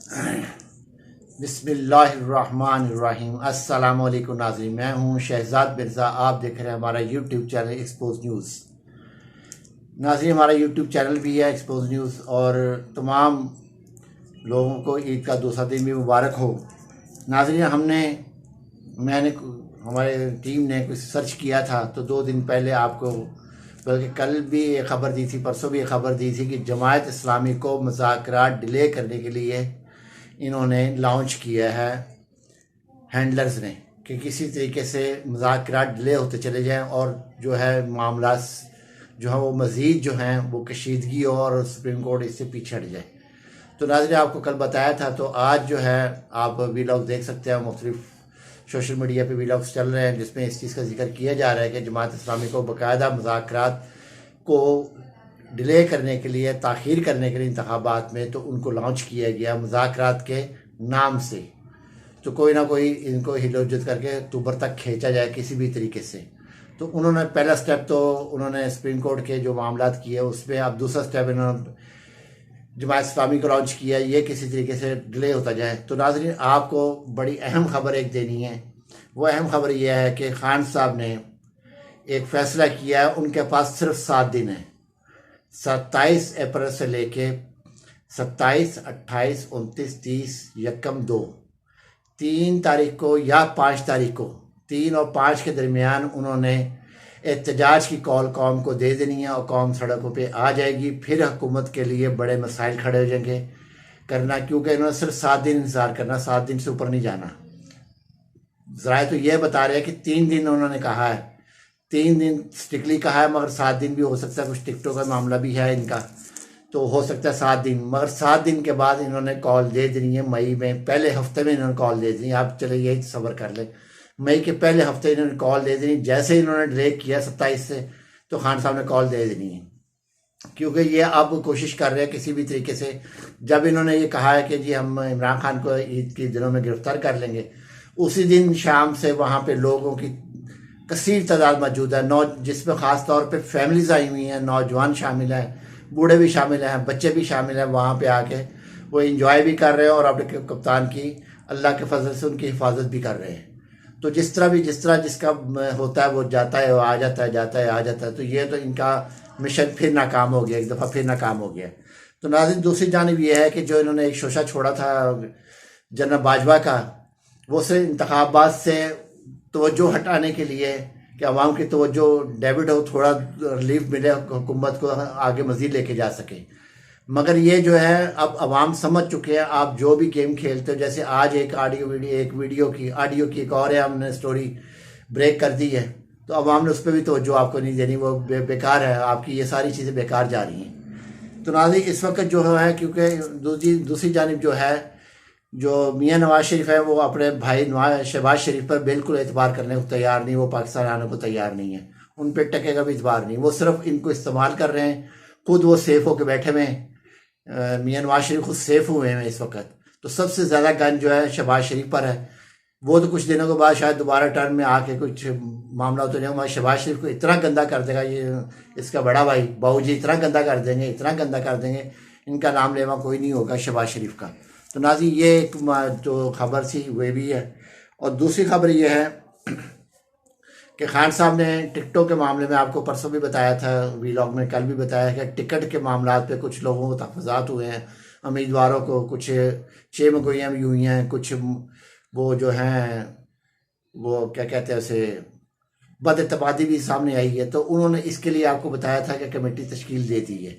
बिस्मिल्लाहिर्रहमानिर्रहीम। अस्सलाम वालेकुम नाज़रीन, मैं हूँ शहजाद मिर्ज़ा। आप देख रहे हैं हमारा यूट्यूब चैनल एक्सपोज न्यूज़। नाज़रीन, हमारा यूट्यूब चैनल भी है एक्सपोज न्यूज़, और तमाम लोगों को ईद का दूसरा दिन भी मुबारक हो। नाज़रीन, मैंने हमारे टीम ने कुछ सर्च किया था, तो 2 दिन पहले आपको, बल्कि कल भी एक ख़बर दी थी, परसों भी एक ख़बर दी थी कि जमायत इस्लामी को मुज़ाकरात डिले करने के लिए इन्होंने लॉन्च किया है हैंडलर्स ने, कि किसी तरीके से मुज़ाकरात डिले होते चले जाएं और जो है मामला जो है वो मज़ीद जो हैं वो कशीदगी और सुप्रीम कोर्ट इससे पीछे हट जाए। तो नाज़रीन, आपको कल बताया था, तो आज जो है आप वीलॉग देख सकते हैं। मुख्तलिफ सोशल मीडिया पे वीलॉग्स चल रहे हैं जिसमें इस चीज़ का जिक्र किया जा रहा है कि जमात इस्लामी को बाकायदा मुज़ाकरात को डिले करने के लिए, ताख़ीर करने के लिए इंतखाबात में, तो उनको लॉन्च किया गया मुज़ाकरात के नाम से। तो कोई ना कोई इनको हिलोजत करके अक्टूबर तक खींचा जाए किसी भी तरीके से। तो उन्होंने पहला स्टेप तो उन्होंने सुप्रीम कोर्ट के जो मामला किए उसमें, अब दूसरा स्टेप इन्होंने जमात इस्लामी को लॉन्च किया, ये किसी तरीके से डिले होता जाए। तो नाज़रीन, आपको बड़ी अहम खबर एक देनी है। वो अहम खबर यह है कि खान साहब ने एक फ़ैसला किया है। उनके पास सिर्फ 7 दिन है, 27 अप्रैल से लेके 27, 28, 29, 30, यकम 2, 3 तारीख को या 5 तारीख को, 3 और 5 के दरमियान उन्होंने एहतजाज की कॉल कौम को दे देनी है और कौम सड़कों पे आ जाएगी। फिर हुकूमत के लिए बड़े मसाइल खड़े हो जाएंगे करना, क्योंकि इन्होंने सिर्फ 7 दिन इंतज़ार करना, 7 दिन से ऊपर नहीं जाना। ज़राए तो ये बता रहे हैं कि 3 दिन उन्होंने कहा है, 3 दिन स्ट्रिक्टली कहा है, मगर 7 दिन भी हो सकता है। कुछ टिकटों का मामला भी है इनका, तो हो सकता है 7 दिन, मगर 7 दिन के बाद इन्होंने कॉल दे देनी है। मई में पहले हफ्ते में इन्होंने कॉल दे दी। आप चले यही सब्र कर लें, मई के पहले हफ्ते इन्होंने कॉल दे देनी। जैसे इन्होंने डिले किया 27 से, तो खान साहब ने कॉल दे देनी है, क्योंकि ये अब कोशिश कर रहे हैं किसी भी तरीके से। जब इन्होंने ये कहा है कि जी हम इमरान खान को ईद के दिनों में गिरफ्तार कर लेंगे, उसी दिन शाम से वहाँ पे लोगों की कसीर तादाद मौजूद है, जिसमें ख़ास तौर पे फैमिलीज आई हुई हैं, नौजवान शामिल हैं, बूढ़े भी शामिल हैं, बच्चे भी शामिल हैं। वहाँ पे आके वो इंजॉय भी कर रहे हैं और अपने कप्तान की अल्लाह के फजल से उनकी हिफाजत भी कर रहे हैं। तो जिस तरह जिसका होता है वो जाता है, वो आ जाता है, जाता है, आ जाता है। तो ये तो इनका मिशन फिर नाकाम हो गया, एक दफ़ा फिर नाकाम हो गया। तो नाज़रीन, दूसरी जानिब ये है कि जो इन्होंने एक शोशा छोड़ा था जनरल बाजवा का, वो से इंतखाबात से तवज्जो हटाने के लिए कि अवाम की तवज्जो डेबिट हो, थोड़ा रिलीफ मिले, हुकूमत को आगे मज़ीद लेके जा सके। मगर ये जो है अब अवाम समझ चुके हैं। आप जो भी गेम खेलते हो, जैसे आज एक वीडियो की एक और है, हमने स्टोरी ब्रेक कर दी है, तो अवाम ने उस पर भी तवज्जो आपको नहीं देनी, वो बेकार है, आपकी ये सारी चीज़ें बेकार जा रही हैं। तो नाज़रीन, इस वक्त जो है, क्योंकि दूसरी जानिब जो है, जो मियाँ नवाज शरीफ है, वो अपने भाई शहबाज शरीफ पर बिल्कुल एतबार करने को तैयार नहीं, वो पाकिस्तान आने को तैयार नहीं है, उन पर टके का भी एतबार नहीं। वो सिर्फ इनको इस्तेमाल कर रहे हैं, खुद वो सेफ होकर बैठे हुए हैं। मियाँ नवाज शरीफ खुद सेफ हुए हैं इस वक्त। तो सबसे ज़्यादा गन जो है शहबाज शरीफ पर है। वो तो कुछ दिनों के बाद शायद दोबारा टर्न में आके कुछ मामला तो नहीं, शहबाज शरीफ को इतना गंदा कर देगा ये इसका बड़ा भाई बाबूजी, इतना गंदा कर देंगे, इतना गंदा कर देंगे, इनका नाम लेवा कोई नहीं होगा शहबाज शरीफ का। तो नाज़रीन, ये एक जो खबर थी वो भी है। और दूसरी खबर ये है कि खान साहब ने टिकटों के मामले में, आपको परसों भी बताया था वीलॉग में, कल भी बताया कि टिकट के मामला पे कुछ लोगों को तहफ़्फ़ुज़ात हुए हैं, उम्मीदवारों को कुछ 6 मंगोइयाँ भी हुई हैं, कुछ वो जो हैं वो क्या कहते हैं उसे, बदइत्तेफाकी भी सामने आई है। तो उन्होंने इसके लिए आपको बताया था कि कमेटी तश्कील दे दी है।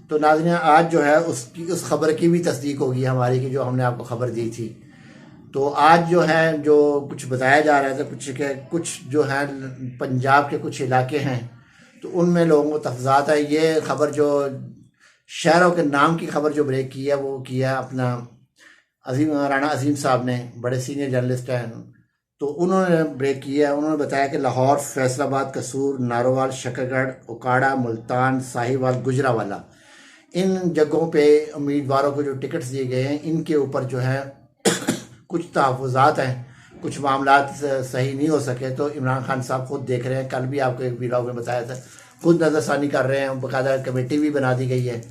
तो नाज़रीन, आज जो है उस खबर की भी तस्दीक होगी हमारी, कि जो हमने आपको खबर दी थी। तो आज जो है, जो कुछ बताया जा रहा था, कुछ जो है पंजाब के कुछ इलाके हैं, तो उनमें लोगों को तहफ़्फ़ुज़ात है। ये खबर जो शहरों के नाम की खबर जो ब्रेक की है, वो किया अपना राणा अजीम साहब ने, बड़े सीनियर जर्नलिस्ट हैं। तो उन्होंने ब्रेक किया है। उन्होंने बताया कि लाहौर, फैसलाबाद, कसूर, नारोवाल, शकरगढ़, उकाड़ा, मुल्तान, साहिवाल, गुजरावाला, इन जगहों पे उम्मीदवारों को जो टिकट्स दिए गए हैं, इनके ऊपर जो है कुछ तहफ़्फ़ुज़ात हैं, कुछ मामला सही नहीं हो सके। तो इमरान खान साहब खुद देख रहे हैं, कल भी आपको एक वीडियो में बताया था, खुद नज़रसानी कर रहे हैं, बाकायदा कमेटी भी बना दी गई है।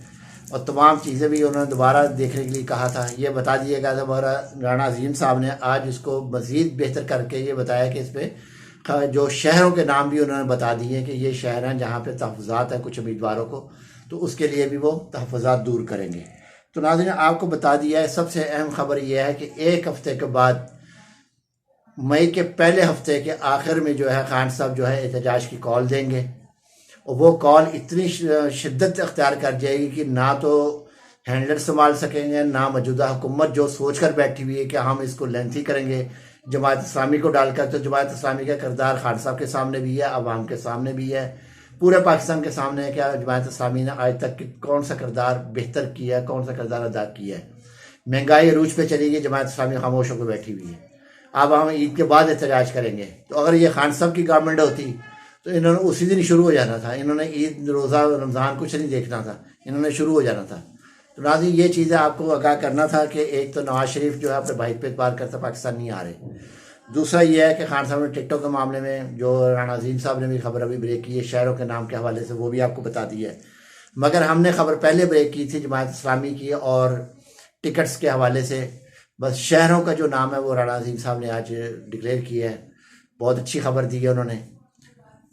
और तमाम चीज़ें भी उन्होंने दोबारा देखने के लिए कहा था। ये बता दिया गया था मगर राणा अजीम साहब ने आज इसको मज़ीद बेहतर करके ये बताया कि इस पर जो शहरों के नाम भी उन्होंने बता दिए कि ये शहर हैं जहाँ पे तहफ़्फ़ुज़ात हैं कुछ उम्मीदवारों को, तो उसके लिए भी वो तहफ़्फ़ुज़ात दूर करेंगे। तो नाज़रीन आपको बता दिया है, सबसे अहम खबर यह है कि एक हफ़्ते के बाद मई के पहले हफ्ते के आखिर में जो है खान साहब जो है एहतजाज की कॉल देंगे, और वो कॉल इतनी शिद्दत अख्तियार कर जाएगी कि ना तो हैंडलर संभाल सकेंगे, ना मौजूदा हुकूमत जो सोच कर बैठी हुई है कि हम इसको लेंथी करेंगे जमात इस्लामी को डालकर। तो जमात इस्लामी का किरदार खान साहब के सामने भी है, अवाम के सामने भी है, पूरे पाकिस्तान के सामने है। क्या जमात इस्लामी ने आज तक कौन सा किरदार बेहतर किया है, कौन सा किरदार अदा किया है? महंगाई अरूज पे चली गई, जमात इस्लामी खामोश होकर बैठी हुई है। अब हम ईद के बाद एहतजाज करेंगे। तो अगर ये खान साहब की गवर्नमेंट होती तो इन्होंने उसी दिन शुरू हो जाना था, इन्होंने ईद रोज़ा रमज़ान कुछ नहीं देखना था, इन्होंने शुरू हो जाना था। तो नाज़रीन ये चीज़ें आपको आगाह करना था कि एक तो नवाज शरीफ जो है अपने भाई पे एतबार करता पाकिस्तान नहीं आ रहे, दूसरा ये है कि खान साहब ने टिकटों के मामले में जो राणा अजीम साहब ने भी खबर अभी ब्रेक की है शहरों के नाम के हवाले से, वो भी आपको बता दी है। मगर हमने खबर पहले ब्रेक की थी जमात इस्लामी की और टिकट्स के हवाले से। बस शहरों का जो नाम है वो राणा अजीम साहब ने आज डिक्लेयर किया है, बहुत अच्छी खबर दी है उन्होंने।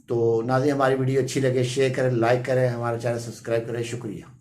तो नाज़रीन हमारी वीडियो अच्छी लगे शेयर करें, लाइक करें, हमारा चैनल सब्सक्राइब करें। शुक्रिया।